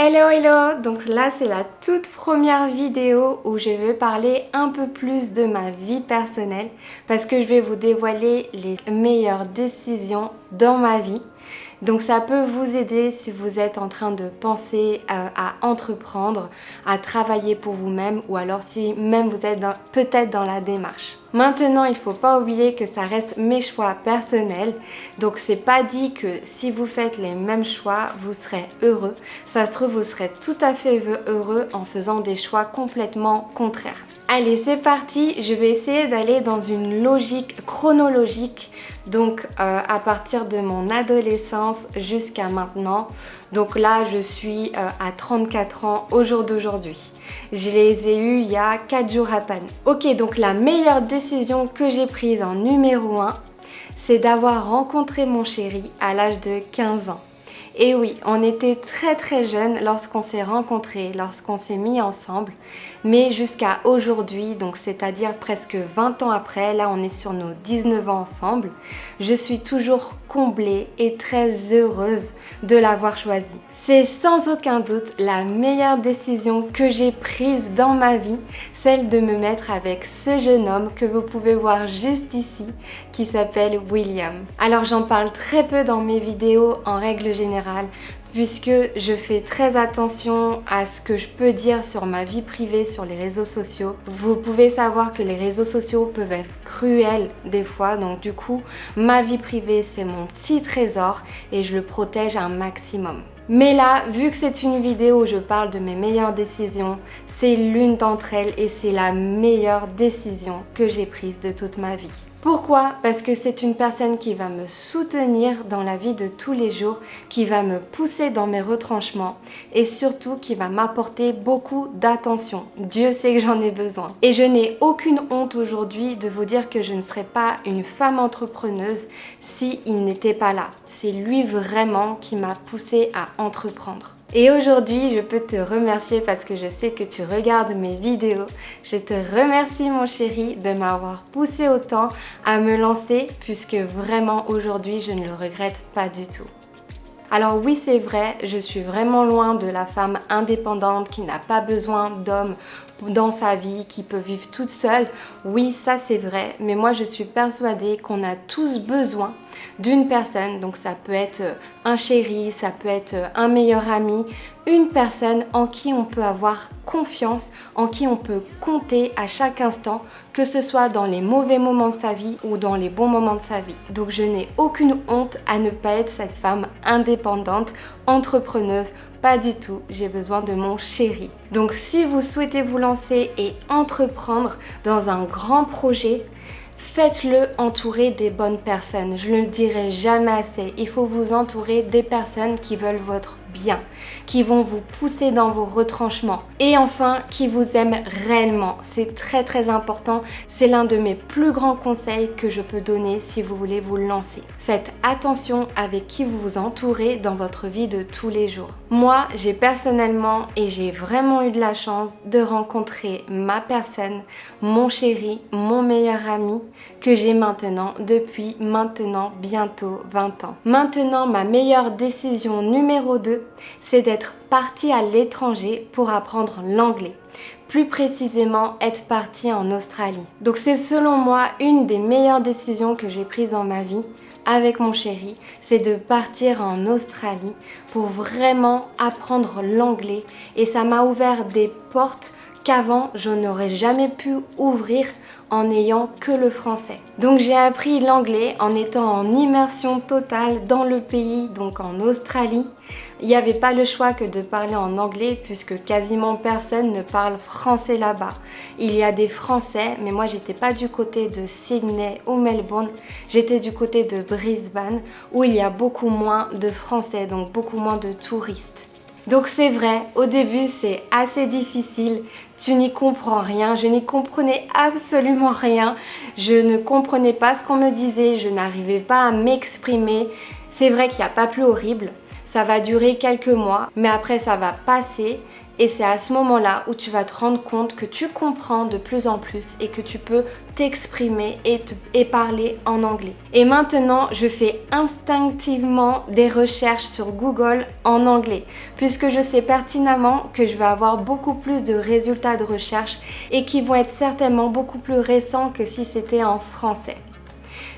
Hello hello, donc là c'est la toute première vidéo où je vais parler un peu plus de ma vie personnelle parce que je vais vous dévoiler les meilleures décisions dans ma vie. Donc ça peut vous aider si vous êtes en train de penser à entreprendre, à travailler pour vous-même ou alors si même vous êtes peut-être dans la démarche. Maintenant, il ne faut pas oublier que ça reste mes choix personnels. Donc c'est pas dit que si vous faites les mêmes choix, vous serez heureux. Ça se trouve, vous serez tout à fait heureux en faisant des choix complètement contraires. Allez, c'est parti, je vais essayer d'aller dans une logique chronologique, donc à partir de mon adolescence jusqu'à maintenant. Donc là, je suis à 34 ans au jour d'aujourd'hui. Je les ai eus il y a 4 jours à peine. Ok, donc la meilleure décision que j'ai prise en numéro 1, c'est d'avoir rencontré mon chéri à l'âge de 15 ans. Et oui, on était très jeunes lorsqu'on s'est rencontrés, lorsqu'on s'est mis ensemble, mais jusqu'à aujourd'hui, donc c'est-à-dire presque 20 ans après, là on est sur nos 19 ans ensemble, je suis toujours comblée et très heureuse de l'avoir choisi. C'est sans aucun doute la meilleure décision que j'ai prise dans ma vie, celle de me mettre avec ce jeune homme que vous pouvez voir juste ici, qui s'appelle William. Alors j'en parle très peu dans mes vidéos en règle générale, puisque je fais très attention à ce que je peux dire sur ma vie privée sur les réseaux sociaux. Vous pouvez savoir que les réseaux sociaux peuvent être cruels des fois, donc du coup, ma vie privée c'est mon petit trésor et je le protège un maximum. Mais là, vu que c'est une vidéo où je parle de mes meilleures décisions, c'est l'une d'entre elles et c'est la meilleure décision que j'ai prise de toute ma vie. Pourquoi? Parce que c'est une personne qui va me soutenir dans la vie de tous les jours, qui va me pousser dans mes retranchements et surtout qui va m'apporter beaucoup d'attention. Dieu sait que j'en ai besoin. Et je n'ai aucune honte aujourd'hui de vous dire que je ne serais pas une femme entrepreneuse si il n'était pas là. C'est lui vraiment qui m'a poussée à entreprendre. Et aujourd'hui, je peux te remercier parce que je sais que tu regardes mes vidéos. Je te remercie mon chéri de m'avoir poussé autant à me lancer puisque vraiment aujourd'hui, je ne le regrette pas du tout. Alors oui, c'est vrai, je suis vraiment loin de la femme indépendante qui n'a pas besoin d'hommes dans sa vie, qui peut vivre toute seule. Oui, ça c'est vrai, mais moi je suis persuadée qu'on a tous besoin d'une personne. Donc ça peut être un chéri, ça peut être un meilleur ami, une personne en qui on peut avoir confiance, en qui on peut compter à chaque instant, que ce soit dans les mauvais moments de sa vie ou dans les bons moments de sa vie. Donc je n'ai aucune honte à ne pas être cette femme indépendante, entrepreneuse. Pas du tout, j'ai besoin de mon chéri. Donc si vous souhaitez vous lancer et entreprendre dans un grand projet, faites-le entourer des bonnes personnes. Je ne le dirai jamais assez. Il faut vous entourer des personnes qui veulent votre bien, qui vont vous pousser dans vos retranchements et enfin qui vous aiment réellement. C'est très important. C'est l'un de mes plus grands conseils que je peux donner si vous voulez vous lancer. Faites attention avec qui vous vous entourez dans votre vie de tous les jours. Moi, j'ai personnellement et j'ai vraiment eu de la chance de rencontrer ma personne, mon chéri, mon meilleur ami que j'ai maintenant depuis bientôt 20 ans. Maintenant, ma meilleure décision numéro 2, c'est d'être partie à l'étranger pour apprendre l'anglais. Plus précisément, être partie en Australie. Donc c'est selon moi une des meilleures décisions que j'ai prises dans ma vie avec mon chéri, c'est de partir en Australie pour vraiment apprendre l'anglais et ça m'a ouvert des portes qu'avant je n'aurais jamais pu ouvrir en n'ayant que le français. Donc j'ai appris l'anglais en étant en immersion totale dans le pays, donc en Australie. Il n'y avait pas le choix que de parler en anglais puisque quasiment personne ne parle français là-bas. Il y a des Français, mais moi j'étais pas du côté de Sydney ou Melbourne, j'étais du côté de Brisbane où il y a beaucoup moins de Français, donc beaucoup moins de touristes. Donc c'est vrai, au début c'est assez difficile, tu n'y comprends rien, je n'y comprenais absolument rien, je ne comprenais pas ce qu'on me disait, je n'arrivais pas à m'exprimer. C'est vrai qu'il n'y a pas plus horrible, ça va durer quelques mois, mais après ça va passer Et c'est à ce moment-là où tu vas te rendre compte que tu comprends de plus en plus et que tu peux t'exprimer et parler en anglais. Et maintenant, je fais instinctivement des recherches sur Google en anglais, puisque je sais pertinemment que je vais avoir beaucoup plus de résultats de recherche et qui vont être certainement beaucoup plus récents que si c'était en français.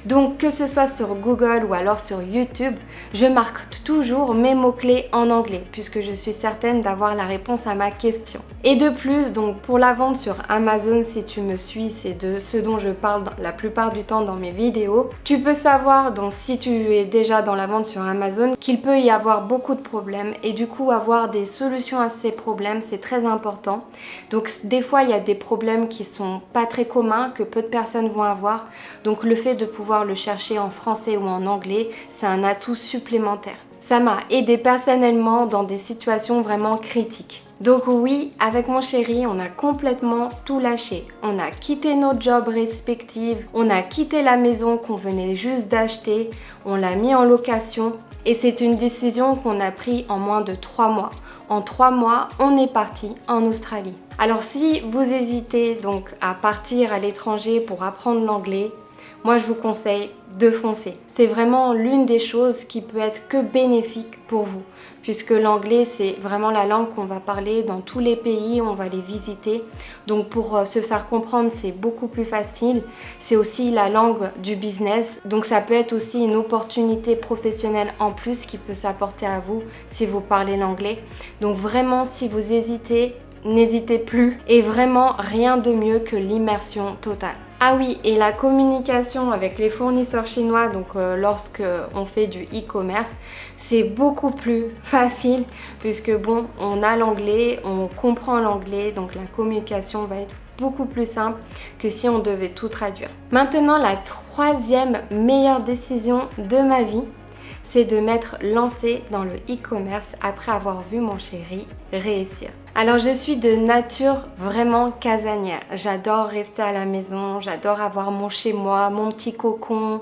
Donc que ce soit sur Google ou alors sur YouTube, je marque toujours mes mots-clés en anglais puisque je suis certaine d'avoir la réponse à ma question. Et de plus, donc pour la vente sur Amazon, si tu me suis, c'est de ce dont je parle la plupart du temps dans mes vidéos. Tu peux savoir, donc si tu es déjà dans la vente sur Amazon, qu'il peut y avoir beaucoup de problèmes et du coup avoir des solutions à ces problèmes, c'est très important. Donc des fois, il y a des problèmes qui sont pas très communs, que peu de personnes vont avoir. Donc le fait de pouvoir le chercher en français ou en anglais, c'est un atout supplémentaire. Ça m'a aidé personnellement dans des situations vraiment critiques. Donc oui, avec mon chéri, on a complètement tout lâché. On a quitté nos jobs respectifs, on a quitté la maison qu'on venait juste d'acheter, on l'a mis en location et c'est une décision qu'on a prise en moins de 3 mois. En 3 mois, on est parti en Australie. Alors si vous hésitez donc à partir à l'étranger pour apprendre l'anglais, moi je vous conseille de foncer. C'est vraiment l'une des choses qui peut être que bénéfique pour vous, puisque l'anglais c'est vraiment la langue qu'on va parler dans tous les pays, on va les visiter. Donc pour se faire comprendre, c'est beaucoup plus facile. C'est aussi la langue du business, donc ça peut être aussi une opportunité professionnelle en plus qui peut s'apporter à vous si vous parlez l'anglais. Donc vraiment, si vous hésitez, n'hésitez plus. Et vraiment, rien de mieux que l'immersion totale. Ah oui, et la communication avec les fournisseurs chinois, donc lorsque on fait du e-commerce, c'est beaucoup plus facile puisque bon, on a l'anglais, on comprend l'anglais, donc la communication va être beaucoup plus simple que si on devait tout traduire. Maintenant, la troisième meilleure décision de ma vie, c'est de m'être lancée dans le e-commerce après avoir vu mon chéri réussir. Alors je suis de nature vraiment casanière. J'adore rester à la maison, j'adore avoir mon chez moi, mon petit cocon,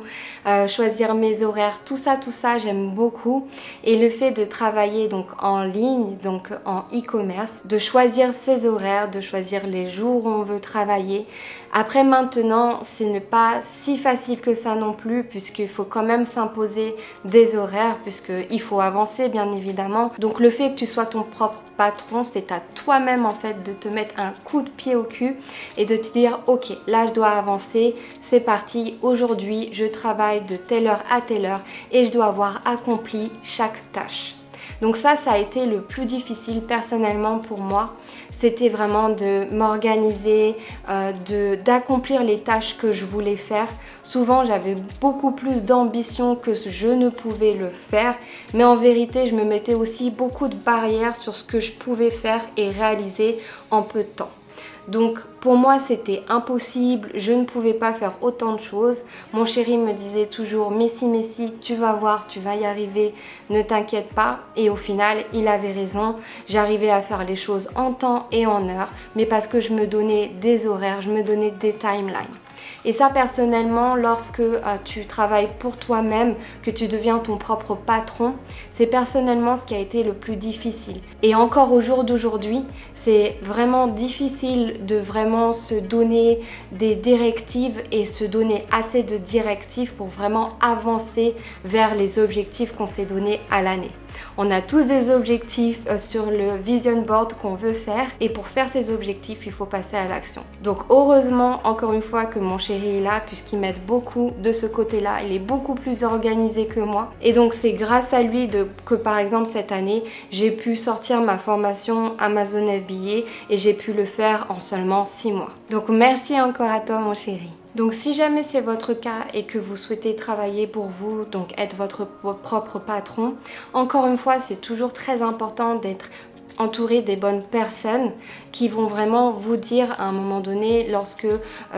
choisir mes horaires, tout ça j'aime beaucoup. Et le fait de travailler donc en ligne, donc en e-commerce, de choisir ses horaires, de choisir les jours où on veut travailler. Après maintenant, ce n'est pas si facile que ça non plus puisqu'il faut quand même s'imposer des horaires puisqu'il faut avancer bien évidemment. Donc le fait que tu sois ton propre patron, c'est à toi-même en fait de te mettre un coup de pied au cul et de te dire ok, là je dois avancer, c'est parti, aujourd'hui je travaille de telle heure à telle heure et je dois avoir accompli chaque tâche. Donc ça a été le plus difficile personnellement pour moi. C'était vraiment de m'organiser, d'accomplir les tâches que je voulais faire. Souvent, j'avais beaucoup plus d'ambition que je ne pouvais le faire. Mais en vérité, je me mettais aussi beaucoup de barrières sur ce que je pouvais faire et réaliser en peu de temps. Donc pour moi c'était impossible, je ne pouvais pas faire autant de choses. Mon chéri me disait toujours mais si, tu vas voir, tu vas y arriver, ne t'inquiète pas. Et au final il avait raison, j'arrivais à faire les choses en temps et en heure, mais parce que je me donnais des horaires, je me donnais des timelines. Et ça personnellement, lorsque tu travailles pour toi-même, que tu deviens ton propre patron, c'est personnellement ce qui a été le plus difficile. Et encore au jour d'aujourd'hui, c'est vraiment difficile de vraiment se donner des directives et se donner assez de directives pour vraiment avancer vers les objectifs qu'on s'est donnés à l'année. On a tous des objectifs sur le vision board qu'on veut faire et pour faire ces objectifs, il faut passer à l'action. Donc heureusement, encore une fois, que mon chéri est là puisqu'il m'aide beaucoup de ce côté-là. Il est beaucoup plus organisé que moi. Et donc c'est grâce à lui que par exemple cette année, j'ai pu sortir ma formation Amazon FBA et j'ai pu le faire en seulement 6 mois. Donc merci encore à toi mon chéri. Donc si jamais c'est votre cas et que vous souhaitez travailler pour vous, donc être votre propre patron, encore une fois c'est toujours très important d'être entouré des bonnes personnes qui vont vraiment vous dire à un moment donné, lorsque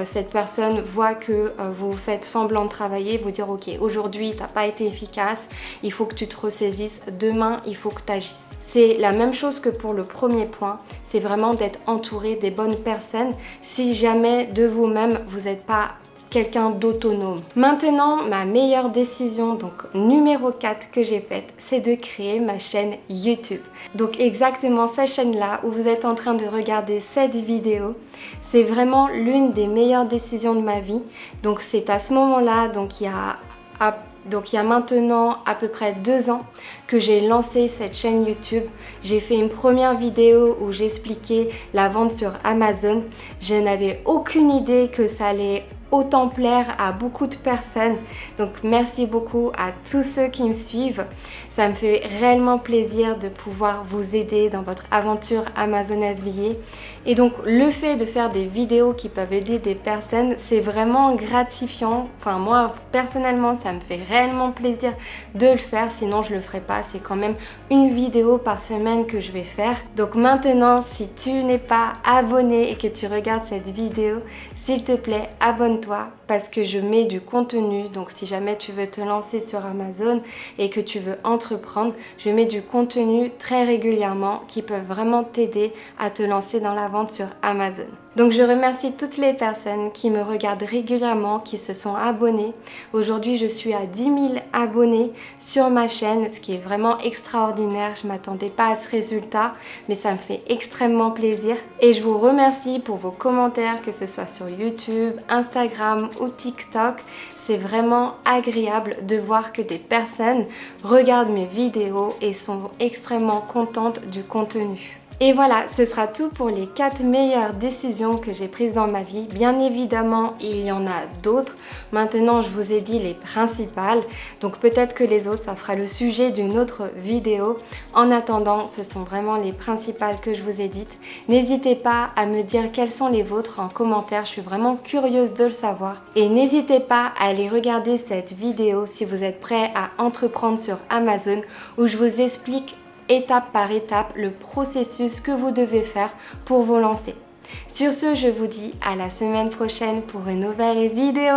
cette personne voit que vous faites semblant de travailler, vous dire ok, aujourd'hui t'as pas été efficace, il faut que tu te ressaisisses, demain il faut que tu agisses. C'est la même chose que pour le premier point, c'est vraiment d'être entouré des bonnes personnes. Si jamais de vous-même vous n'êtes pas quelqu'un d'autonome. Maintenant, ma meilleure décision, donc numéro 4 que j'ai faite, c'est de créer ma chaîne YouTube. Donc exactement cette chaîne-là où vous êtes en train de regarder cette vidéo, c'est vraiment l'une des meilleures décisions de ma vie. Donc c'est à ce moment-là, donc il y a maintenant à peu près 2 ans que j'ai lancé cette chaîne YouTube. J'ai fait une première vidéo où j'expliquais la vente sur Amazon. Je n'avais aucune idée que ça allait autant plaire à beaucoup de personnes. Donc merci beaucoup à tous ceux qui me suivent. Ça me fait réellement plaisir de pouvoir vous aider dans votre aventure Amazon FBA. Et donc le fait de faire des vidéos qui peuvent aider des personnes, c'est vraiment gratifiant. Enfin moi personnellement, ça me fait réellement plaisir de le faire, sinon je le ferais pas. C'est quand même une vidéo par semaine que je vais faire. Donc maintenant, si tu n'es pas abonné et que tu regardes cette vidéo, s'il te plaît, abonne-toi parce que je mets du contenu. Donc si jamais tu veux te lancer sur Amazon et que tu veux entreprendre, je mets du contenu très régulièrement qui peuvent vraiment t'aider à te lancer dans la vente sur Amazon. Donc je remercie toutes les personnes qui me regardent régulièrement, qui se sont abonnées. Aujourd'hui, je suis à 10 000 abonnés sur ma chaîne, ce qui est vraiment extraordinaire. Je ne m'attendais pas à ce résultat, mais ça me fait extrêmement plaisir. Et je vous remercie pour vos commentaires, que ce soit sur YouTube, Instagram ou TikTok. C'est vraiment agréable de voir que des personnes regardent mes vidéos et sont extrêmement contentes du contenu. Et voilà, ce sera tout pour les 4 meilleures décisions que j'ai prises dans ma vie. Bien évidemment, il y en a d'autres. Maintenant, je vous ai dit les principales. Donc peut-être que les autres, ça fera le sujet d'une autre vidéo. En attendant, ce sont vraiment les principales que je vous ai dites. N'hésitez pas à me dire quelles sont les vôtres en commentaire. Je suis vraiment curieuse de le savoir. Et n'hésitez pas à aller regarder cette vidéo si vous êtes prêt à entreprendre sur Amazon où je vous explique étape par étape le processus que vous devez faire pour vous lancer. Sur ce, je vous dis à la semaine prochaine pour une nouvelle vidéo.